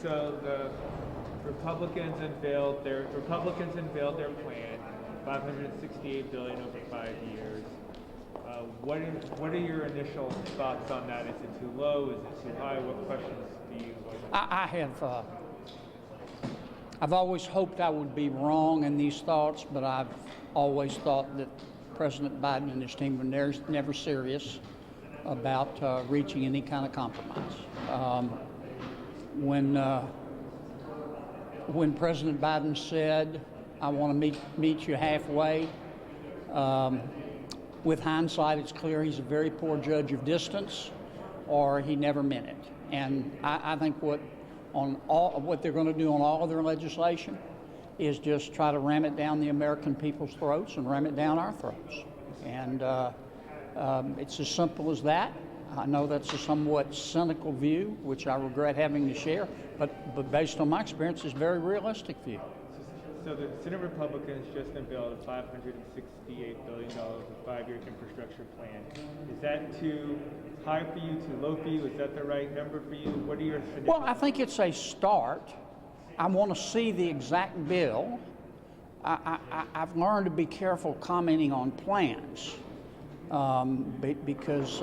So the Republicans unveiled their plan, $568 billion over 5 years. What are your initial thoughts on that? Is it too low? Is it too high? What questions do you? I've always hoped I would be wrong in these thoughts, but I've always thought that President Biden and his team were never serious about reaching any kind of compromise. When President Biden said, "I want to meet you halfway," with hindsight, it's clear he's a very poor judge of distance, or he never meant it. And I think what they're going to do on all of their legislation is just try to ram it down the American people's throats and ram it down our throats. And it's as simple as that. I know that's a somewhat cynical view, which I regret having to share, but based on my experience, it's a very realistic view. So the Senate Republicans just unveiled a $568 billion 5-year infrastructure plan. Is that too high for you, too low for you? Is that the right number for you? What are your suggestions? Well, I think it's a start. I want to see the exact bill. I've learned to be careful commenting on plans because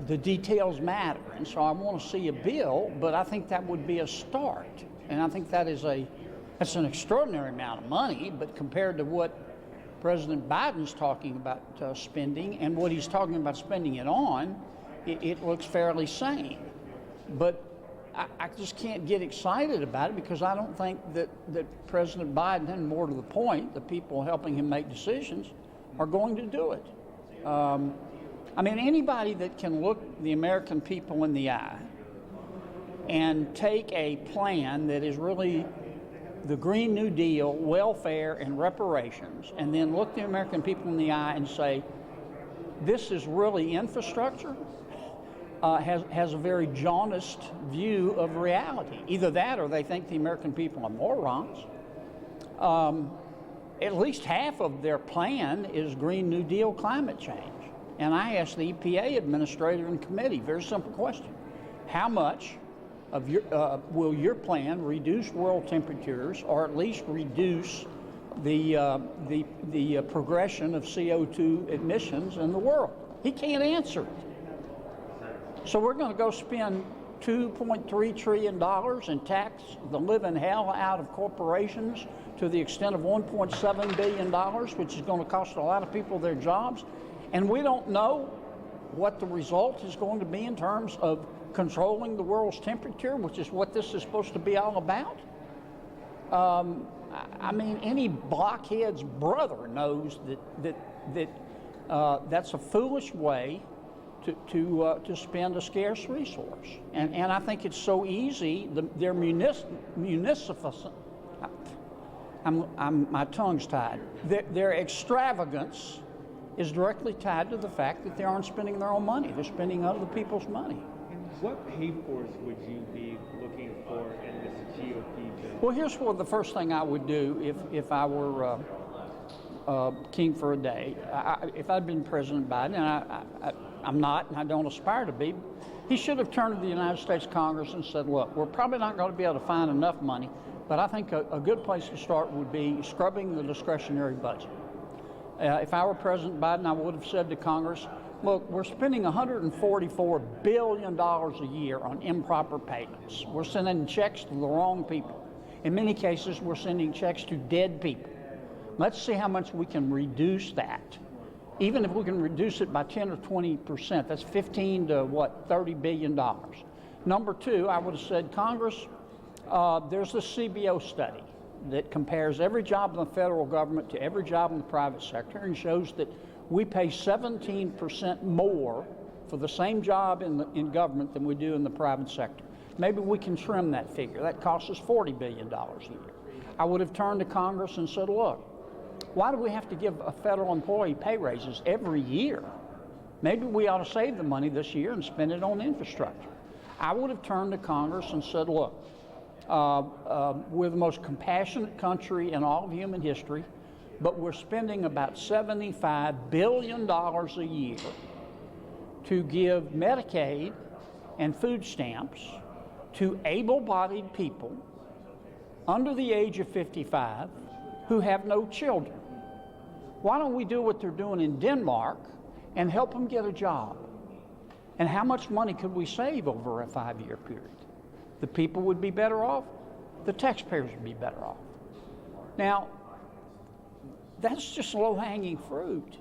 the details matter. And so I want to see a bill, but I think that would be a start. And I think that's an extraordinary amount of money, but compared to what President Biden's talking about spending and what he's talking about spending it on, it looks fairly sane. But I just can't get excited about it because I don't think that President Biden, and more to the point, the people helping him make decisions, are going to do it. I mean, anybody that can look the American people in the eye and take a plan that is really the Green New Deal, welfare, and reparations, and then look the American people in the eye and say, this is really infrastructure, has a very jaundiced view of reality. Either that or they think the American people are morons. At least half of their plan is Green New Deal climate change. And I asked the EPA administrator and committee, very simple question. How much of will your plan reduce world temperatures, or at least reduce the progression of CO2 emissions in the world? He can't answer it. So we're going to go spend $2.3 trillion and tax the living hell out of corporations to the extent of $1.7 billion, which is going to cost a lot of people their jobs. And we don't know what the result is going to be in terms of controlling the world's temperature, which is what this is supposed to be all about. I mean, any blockhead's brother knows that's a foolish way to spend a scarce resource. And I think it's so easy. Their municipal, my tongue's tied. Their extravagance is directly tied to the fact that they aren't spending their own money. They're spending other people's money. And what pay-fors would you be looking for in this GOP bill? Well, here's what the first thing I would do if I were king for a day. If I'd been President Biden, and I'm not, and I don't aspire to be, he should have turned to the United States Congress and said, look, we're probably not going to be able to find enough money, but I think a good place to start would be scrubbing the discretionary budget. If I were President Biden, I would have said to Congress, look, we're spending $144 billion a year on improper payments. We're sending checks to the wrong people. In many cases, we're sending checks to dead people. Let's see how much we can reduce that. Even if we can reduce it by 10 or 20%, that's 15 to $30 billion. Number two, I would have said, Congress, there's a CBO study that compares every job in the federal government to every job in the private sector and shows that we pay 17% more for the same job in government than we do in the private sector. Maybe we can trim that figure. That costs us $40 billion a year. I would have turned to Congress and said, look, why do we have to give a federal employee pay raises every year? Maybe we ought to save the money this year and spend it on infrastructure. I would have turned to Congress and said, look, we're the most compassionate country in all of human history, but we're spending about $75 billion a year to give Medicaid and food stamps to able-bodied people under the age of 55 who have no children. Why don't we do what they're doing in Denmark and help them get a job? And how much money could we save over a 5-year period? The people would be better off. The taxpayers would be better off. Now, that's just low-hanging fruit.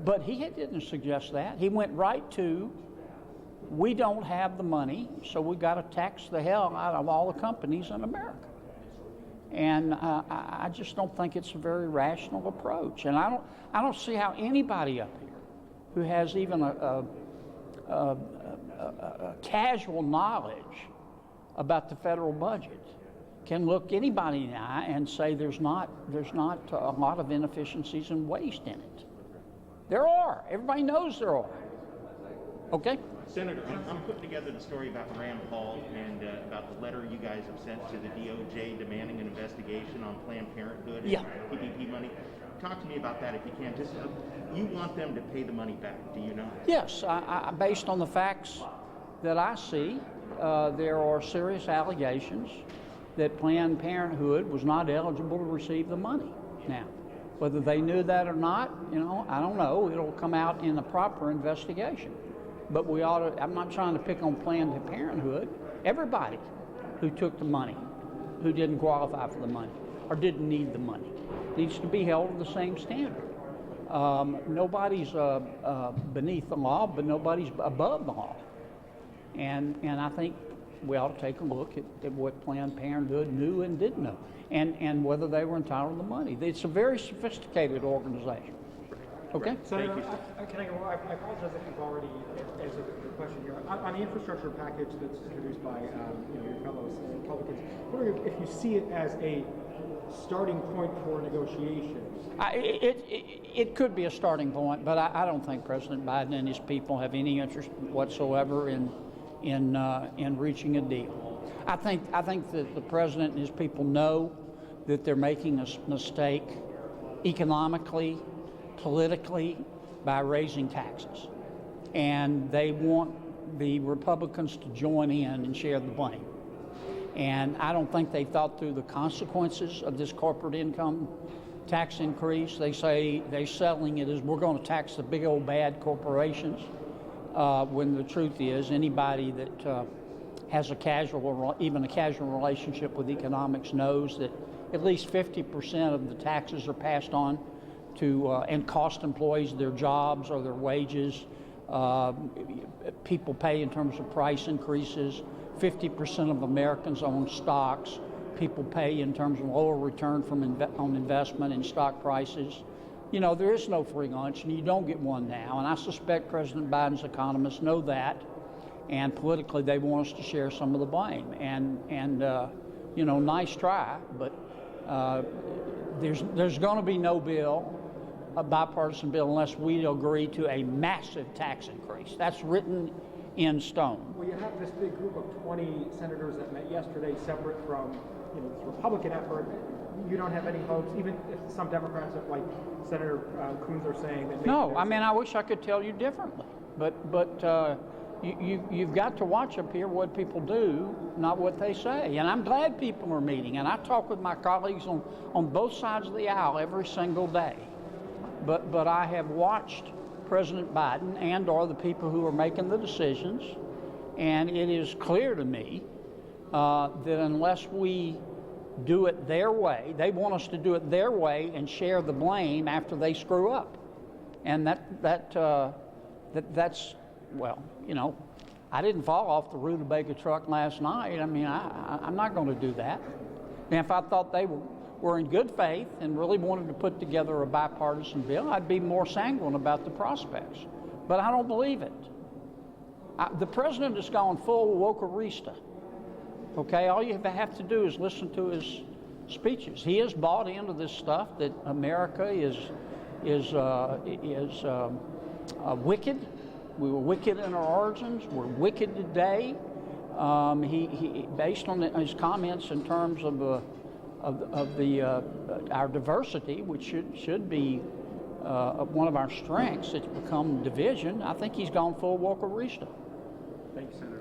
But he didn't suggest that. He went right to, we don't have the money, so we got to tax the hell out of all the companies in America. And I just don't think it's a very rational approach. And I don't see how anybody up here who has even a casual knowledge about the federal budget can look anybody in the eye and say there's not a lot of inefficiencies and waste in it. There are. Everybody knows there are. Okay? Senator, I'm putting together the story about Rand Paul and about the letter you guys have sent to the DOJ demanding an investigation on Planned Parenthood and PPP money. Talk to me about that if you can. Just you want them to pay the money back, do you know? Yes, based on the facts that I see, there are serious allegations that Planned Parenthood was not eligible to receive the money. Now, whether they knew that or not, I don't know. It'll come out in a proper investigation. But we ought to, I'm not trying to pick on Planned Parenthood. Everybody who took the money, who didn't qualify for the money, or didn't need the money, needs to be held to the same standard. Nobody's beneath the law, but nobody's above the law. And I think we ought to take a look at what Planned Parenthood knew and didn't know, and whether they were entitled to the money. It's a very sophisticated organization. Okay? Senator, can I go? I apologize if you've already answered the question here. On the infrastructure package that's introduced by your fellow Republicans, I'm wondering if you see it as a starting point for negotiations. It could be a starting point, but I don't think President Biden and his people have any interest whatsoever in reaching a deal. I think that the president and his people know that they're making a mistake economically, politically, by raising taxes, and they want the Republicans to join in and share the blame. And I don't think they thought through the consequences of this corporate income tax increase. They say they're selling it as we're going to tax the big old bad corporations, when the truth is anybody that has even a casual relationship with economics knows that at least 50% of the taxes are passed on to and cost employees their jobs or their wages. People pay in terms of price increases. 50% of Americans own stocks. People pay in terms of lower return on investment in stock prices. There is no free lunch, and you don't get one now. And I suspect President Biden's economists know that, and politically they want us to share some of the blame. And nice try, but there's going to be no bill, a bipartisan bill, unless we agree to a massive tax increase. That's written in stone. Well, you have this big group of 20 senators that met yesterday, separate from this Republican effort. You don't have any hopes, even if some Democrats, like Senator Coons, are saying that. No, I wish I could tell you differently, but you've got to watch up here what people do, not what they say. And I'm glad people are meeting, and I talk with my colleagues on both sides of the aisle every single day. But I have watched President Biden and/or the people who are making the decisions, and it is clear to me that unless we do it their way, they want us to do it their way and share the blame after they screw up. And that's well, I didn't fall off the rutabaga truck last night. I'm not going to do that. And if I thought they were in good faith and really wanted to put together a bipartisan bill, I'd be more sanguine about the prospects. But I don't believe it. The president has gone full wokerista. Okay, all you have to do is listen to his speeches. He has bought into this stuff that America is wicked. We were wicked in our origins. We're wicked today. He based on his comments in terms of our diversity, which should be one of our strengths. It's become division. I think he's gone full wokerista. Thank you, Senator.